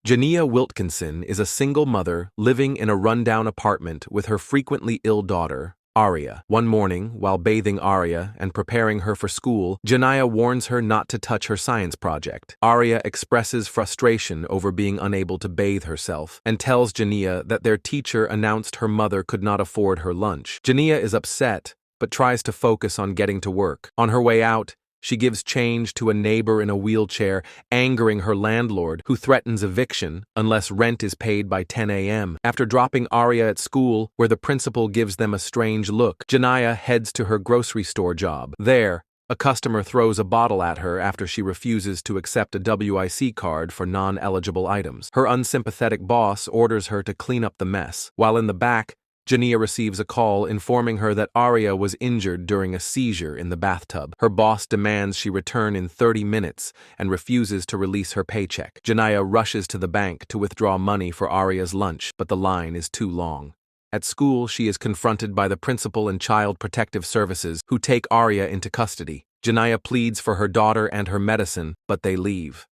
Jania Wilkinson is a single mother living in a rundown apartment with her frequently ill daughter, Aria. One morning, while bathing Aria and preparing her for school, Jania warns her not to touch her science project. Aria expresses frustration over being unable to bathe herself and tells Jania that their teacher announced her mother could not afford her lunch. Jania is upset, but tries to focus on getting to work. On her way out, she gives change to a neighbor in a wheelchair, angering her landlord, who threatens eviction unless rent is paid by 10 a.m. After dropping Aria at school, where the principal gives them a strange look, Jania heads to her grocery store job. There, a customer throws a bottle at her after she refuses to accept a WIC card for non-eligible items. Her unsympathetic boss orders her to clean up the mess. While in the back, Jania receives a call informing her that Aria was injured during a seizure in the bathtub. Her boss demands she return in 30 minutes and refuses to release her paycheck. Jania rushes to the bank to withdraw money for Aria's lunch, but the line is too long. At school, she is confronted by the principal and Child Protective Services, who take Aria into custody. Jania pleads for her daughter and her medicine, but they leave.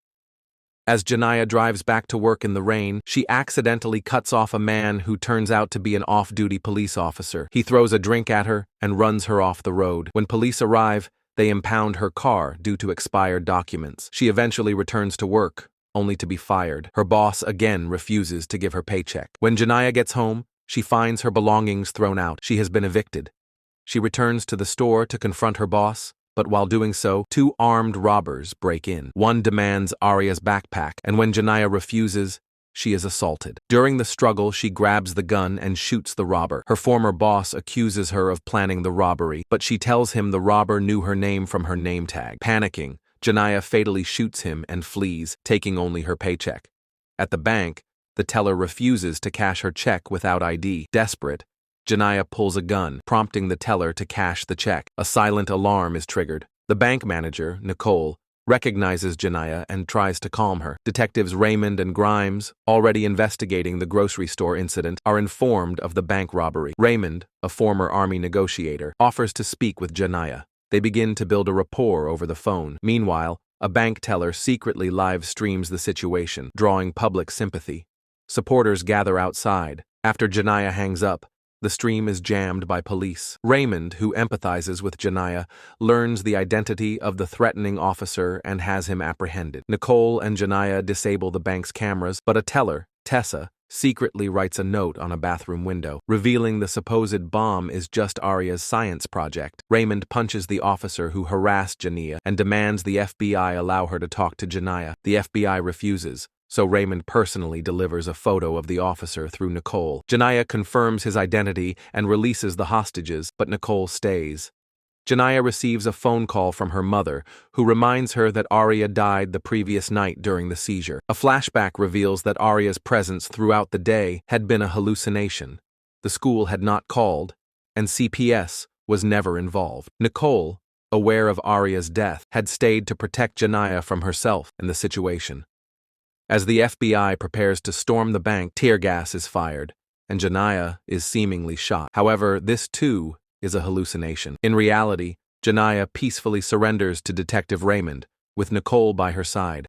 As Jania drives back to work in the rain, she accidentally cuts off a man who turns out to be an off-duty police officer. He throws a drink at her and runs her off the road. When police arrive, they impound her car due to expired documents. She eventually returns to work, only to be fired. Her boss again refuses to give her paycheck. When Jania gets home, she finds her belongings thrown out. She has been evicted. She returns to the store to confront her boss, but while doing so, two armed robbers break in. One demands Aria's backpack, and when Jania refuses, she is assaulted. During the struggle, she grabs the gun and shoots the robber. Her former boss accuses her of planning the robbery, but she tells him the robber knew her name from her name tag. Panicking, Jania fatally shoots him and flees, taking only her paycheck. At the bank, the teller refuses to cash her check without ID. Desperate, Jania pulls a gun, prompting the teller to cash the check. A silent alarm is triggered. The bank manager, Nicole, recognizes Jania and tries to calm her. Detectives Raymond and Grimes, already investigating the grocery store incident, are informed of the bank robbery. Raymond, a former army negotiator, offers to speak with Jania. They begin to build a rapport over the phone. Meanwhile, a bank teller secretly live streams the situation, drawing public sympathy. Supporters gather outside. After Jania hangs up, the stream is jammed by police. Raymond, who empathizes with Jania, learns the identity of the threatening officer and has him apprehended. Nicole and Jania disable the bank's cameras, but a teller, Tessa, secretly writes a note on a bathroom window, revealing the supposed bomb is just Aria's science project. Raymond punches the officer who harassed Jania and demands the FBI allow her to talk to Jania. The FBI refuses, so Raymond personally delivers a photo of the officer through Nicole. Jania confirms his identity and releases the hostages, but Nicole stays. Jania receives a phone call from her mother, who reminds her that Aria died the previous night during the seizure. A flashback reveals that Aria's presence throughout the day had been a hallucination. The school had not called, and CPS was never involved. Nicole, aware of Aria's death, had stayed to protect Jania from herself and the situation. As the FBI prepares to storm the bank, tear gas is fired, and Jania is seemingly shot. However, this too is a hallucination. In reality, Jania peacefully surrenders to Detective Raymond, with Nicole by her side.